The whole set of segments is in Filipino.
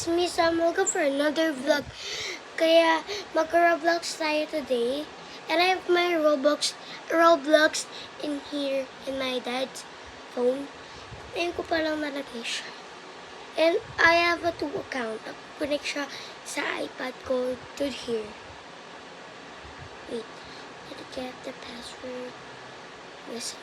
it's me, Samuel, for another vlog. Kaya mag-Roblox tayo today. And I have my Roblox in here in my dad's phone. Ngayon ko palang nalagay siya. And I have a 2 account. Connect siya sa iPad ko to here. Wait. Let me get the password. Listen.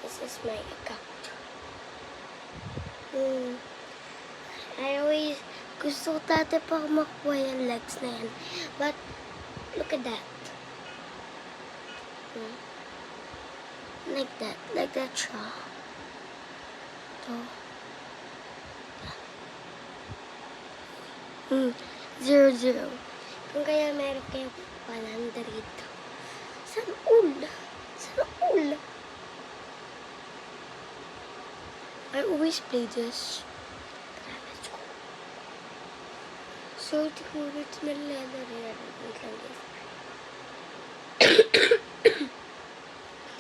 This is my account. I always gusto dati pa makuha yung legs na yan. But, look at that. Like that. Like that siya. Ito. 0. Kung kaya meron kayo 100. Sana all. I always play this. Let's go. So, siguro ito na leather. Wait lang guys.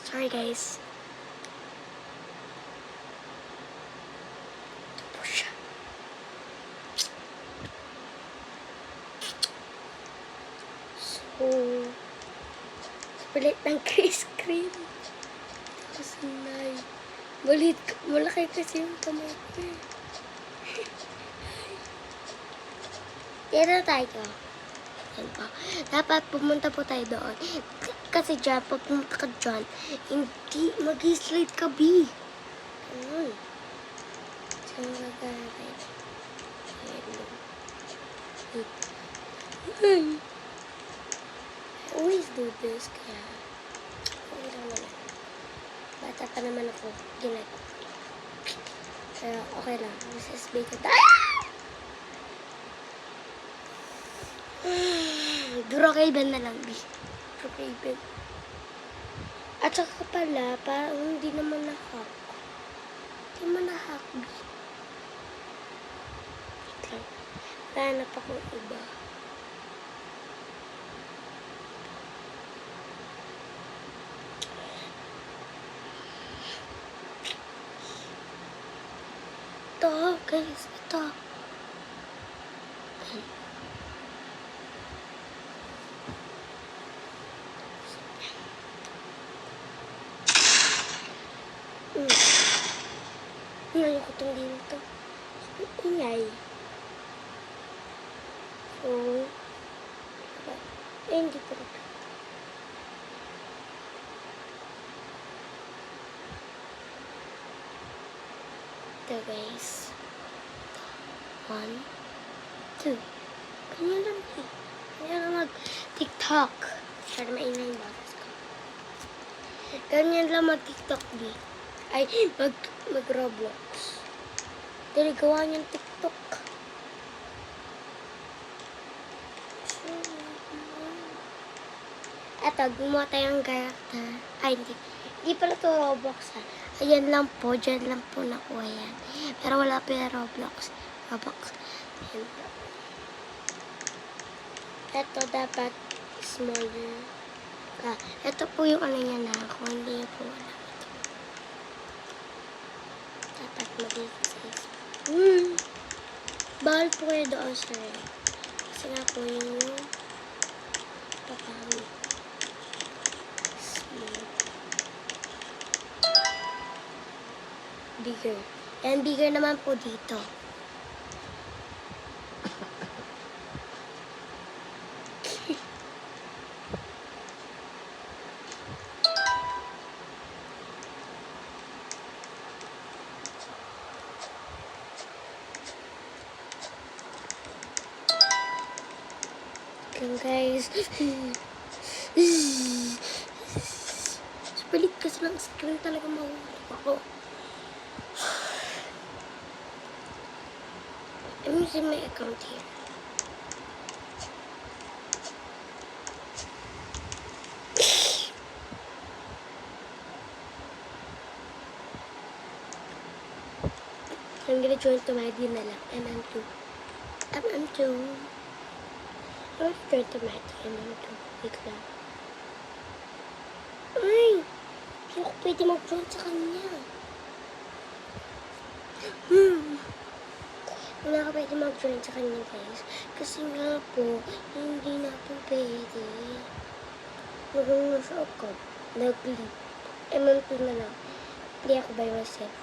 Sorry guys. Ito po siya. So, palit ng Kriss Kreme. Tapos na malaki kasi yung kamay ko. Tira tayo. Yan po. Dapat pumunta po tayo doon. Kasi dyan, pag pumunta ka dyan, hindi mag-slide ka, B. Ganun. So, magagawin. I always do this, kaya okay lang naman. Bata pa naman ako, ginagawa. Pero okay lang. This is bacon. Brookhaven na lang, B. Brookhaven. At saka pala, parang hindi naman na-hack. Hindi naman na-hack, B. Wait lang. Hanap ako iba. Ito, guys. Ito. Ngayon ko itong dito. Ingay. So, hindi ko rin. Ito guys. 1, 2. Kanya lang eh. Kanya lang mag-TikTok. Para maingay yung batas ko. Ganyan lang mag-TikTok, B. Ay, mag-Roblox. Dali, gawa niyang TikTok. Eto, gumawa tayong character. Ay, hindi. Hindi pala ito Roblox, ha. Ayan lang po. Diyan lang po nakuha yan. Pero wala pa yung Roblox. Ayan po. Eto, dapat smaller. Eto po yung ano niya na. Kung hindi niya po alam. Dapat magiging size. Bawal po kayo doon, sir. Kasi nga po yung papami. Small. Bigger. And bigger naman po dito. Guys, sa palit kasi lang screen talaga mahulog ako. Let me see my account here. I'm gonna join to my ID na lang. MM2. I'm gonna join to my ID. MM2. Wait lang. Ay! Hindi ako pwede mag-join sa kanya. Wala ka pwede mag-join sa kanya, guys. Kasi nga po, hindi na po pwede. Nagano siya ako. Nag-leave. MM2 na lang. Hindi ako by myself.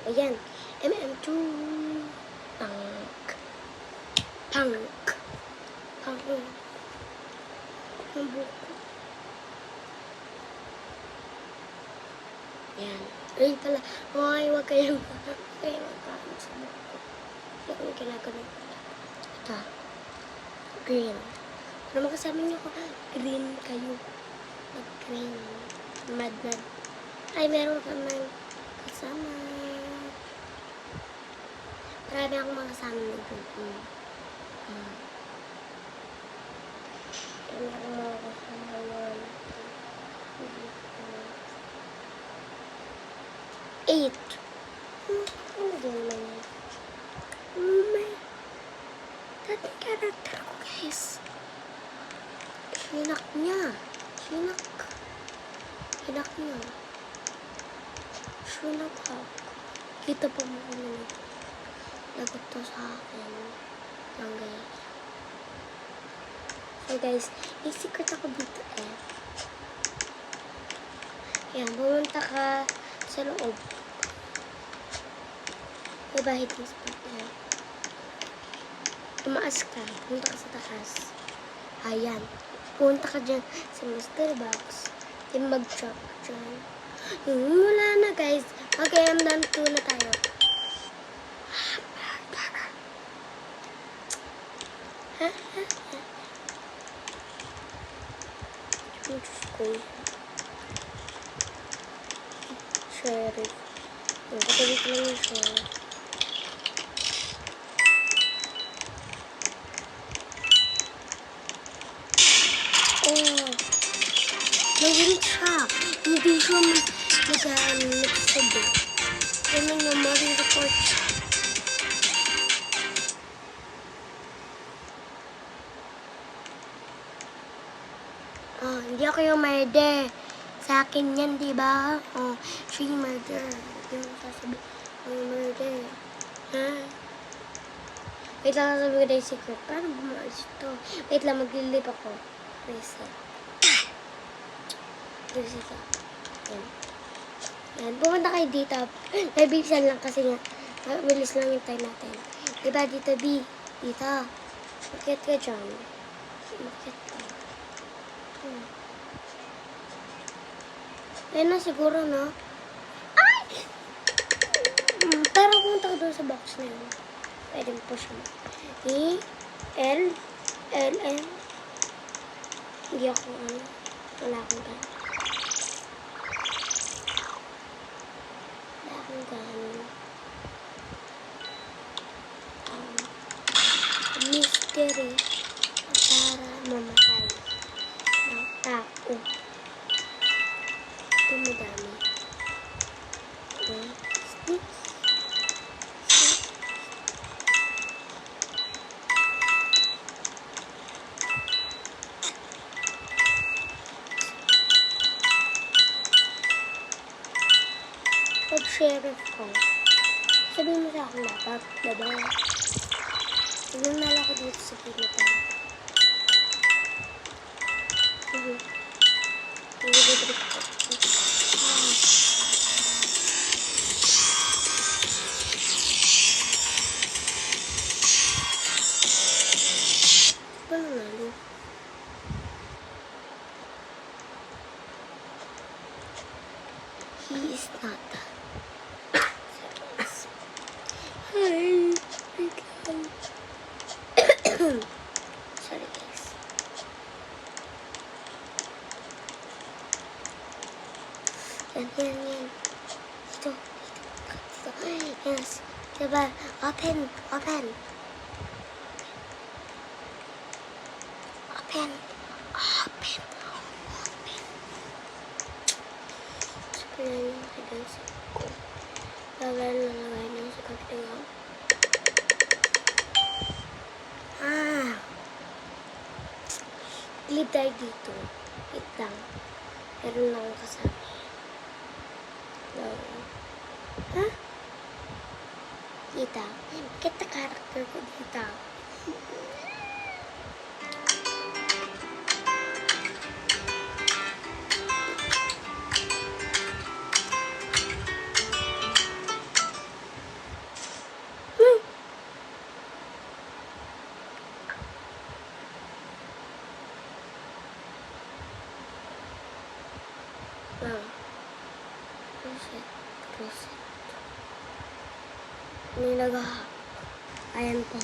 Ayan. MM2. Punk. Punk. Punk. Ang buko. Ayan. Ay pala. Ay, huwag kayong magkakamit sa buko. Huwag kayong kinaganon pala. Ito. Green. Para makasama niyo ko. Green kayo. Mag-green. Mad. Ay, meron kaming kasama. Marami akong mga kasama ng green. Marami akong mga kasama ng 8. Ano din naman yan? May dating character ko, guys. Hinak niya. Hinak niya. Hinak ako. Kita pa mo kung ano. Lagot to sa akin. Lang, guys. So, guys, may secret ako dito, eh. Ayan, pumunta ka sa loob. Ibahid yung spot niya. Tumaas ka. Punta ka sa taas. Ayan. Punta ka dyan sa mystery box. Then mag-drop ka dyan. Wala na, guys. Okay, I'm done 2 na tayo. Diyos ko. Sheriff. Katabi ko lang siya. Oh. Naging siya. Hindi siya nag-mixed. Ganun yung morning report. Oh, hindi ako yung murder. Sa akin yan, diba? Oh, she murder. Yung sasabi, murder. Ha? Wait lang, sasabi ko na yung secret. Paano bumaas ito? Wait lang, maglilip ako. Reset. Reset ako. Yan. Yan. Pumunta kayo dito. Nabilisan lang kasi nga. Bilis lang yung time natin. Diba dito, B? Dito. Makit ka dyan. Makit ka. Ayun na siguro, no? Ay! Pero pumunta ka doon sa box na yun. Pwede mo push mo. E, L, L, M. Hindi ako, wala akong gano'n. Wala akong gano'n. Mystery para mamatay ng tao. Ito madami. Pag-sheriff ko, sabihin mo sa akin dapat, diba? Sabihin mo ako dito sa pinita. Sige. Sige, ko. Paano nalo? He is not. Hi. Sorry, guys. Yan. Dito. Yes. Diba? Open. Sabihin mo kayo sa ko. Bawal na lagay niyo sa pagtingaw. Clip tayo dito. Wait lang. Meron lang kasama. Ha? dito. Kita character ko dito. Reset. Nilagahak. Ayan po.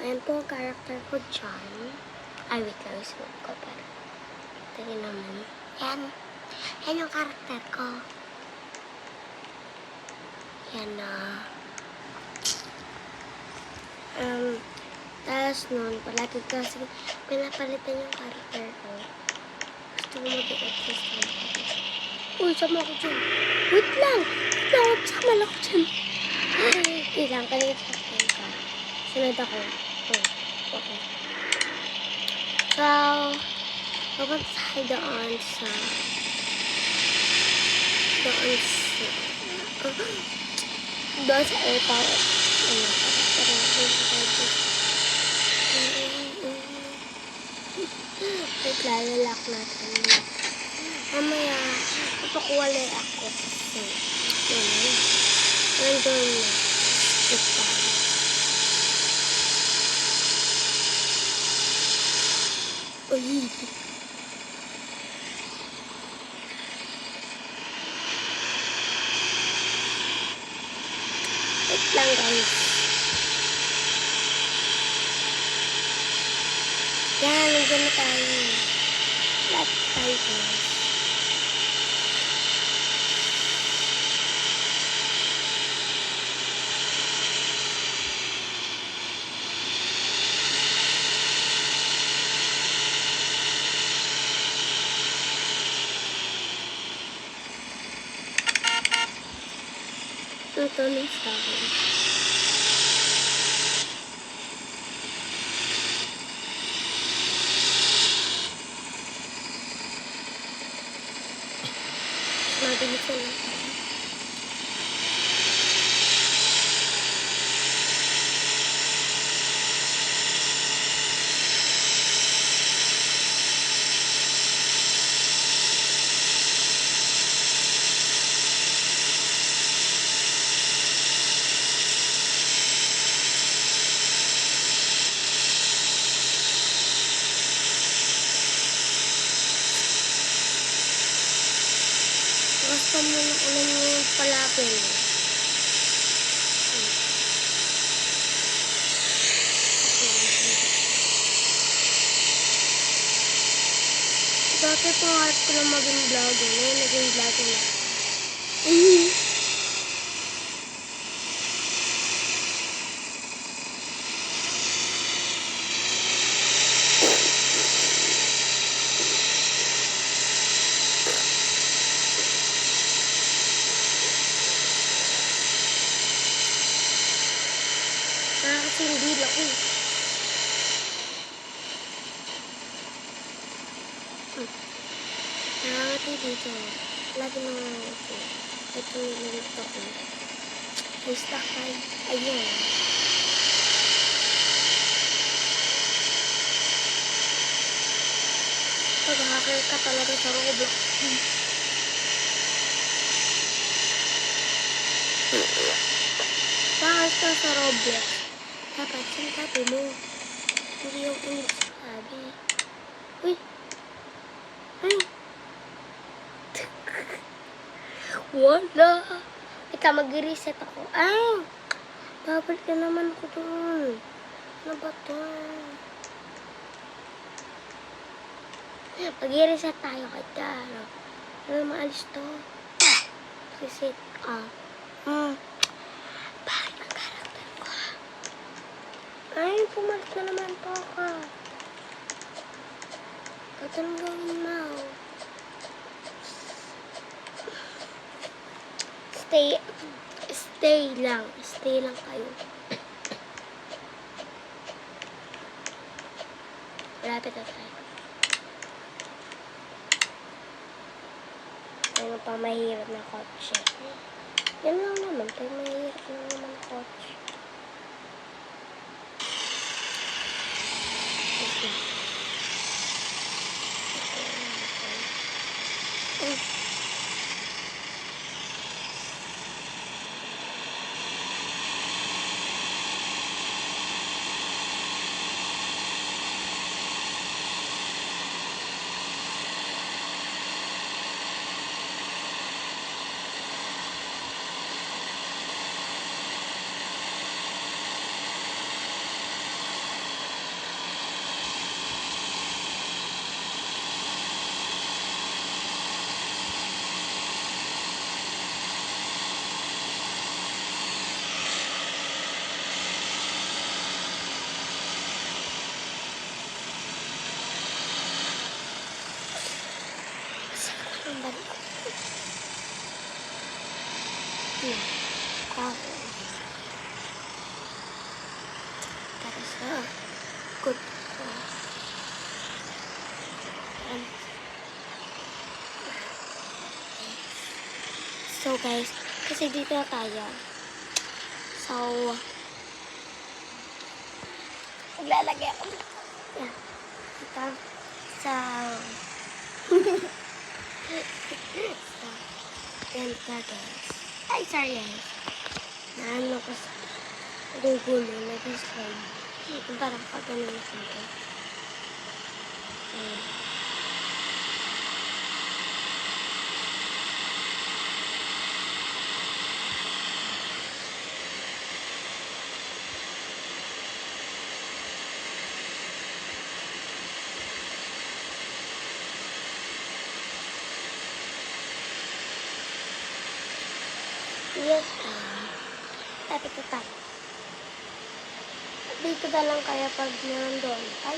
Ayan po ang character ko dyan. Ay, wait lang. Isuot ko para. Ito naman. Ayan. Ayan yung character ko. Ayan na. Tapos nun, palagi kasi pinapalitan yung character ko. Gusto ko mag-i-exist lang. Uy, sama ko dyan. Wait lang. Sama lang ako dyan. Wait lang, kanina saktan ka. Sunod ako. Okay. So, pupunta tayo doon sa airport. Wait, lalak natin. Mamaya, ipakuwalay ako kasi nandun na. Ito. Uy! Wait lang guys. Yan, nandun na tayo. Lahat tayo guys. Ito na sa akin. Mabilisan lang tayo. Basta mo na ulan yung palapin. Dati po harap ko lang maging vlogger. Ngayon naging vlogger na. Kasi hindi lang eh. Nakakati dito. Lagi naman ito. Ito yung ito ko. Ay, stuck tayo. Ayun. Pag-hacker ka talaga sa Roblox. Bakit ka sa Roblox? Dapat sinasabi mo. Hindi yung sabi. Uy! Ay! Wala! Ika, mag-reset ako. Ay! Babalik ka naman ako doon. Ano ba ito? Mag-reset tayo kita. Ano maalis to? Reset ka. Bakit ang karakter ko? Ay, pumalit na naman po ako. Katang gawin mo. Stay lang. Stay lang kayo. Malapit na tayo. Ano pa mahirap na kotse. Yan lang naman. Kaya mahirap lang naman na kotse. Tapos, sa good ko. So guys, kasi dito na tayo. So, maglalagay ako dito. Yan. Dito. So, yan ka guys. Ay, sorry guys. Naano ko sa gugulo na slide. Parang pag ganun na sila. Yes, tapi tetap. Dito na lang kaya pag nandun. Ay.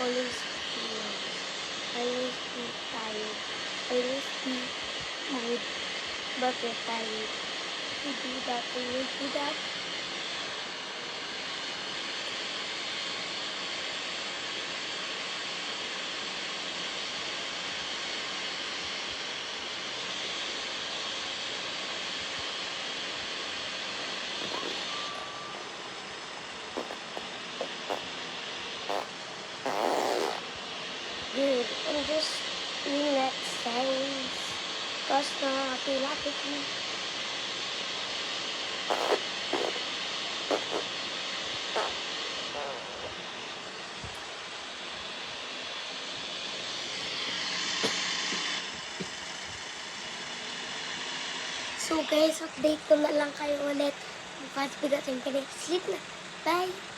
Always be tired. Always be mood. But you're tired. You do that and you do that. Dude, I'm just doing that sounds. Cause nakakilapit mo. So guys, update ko na lang kayo ulit. Bukas bigatin ka na. Sleep na. Bye!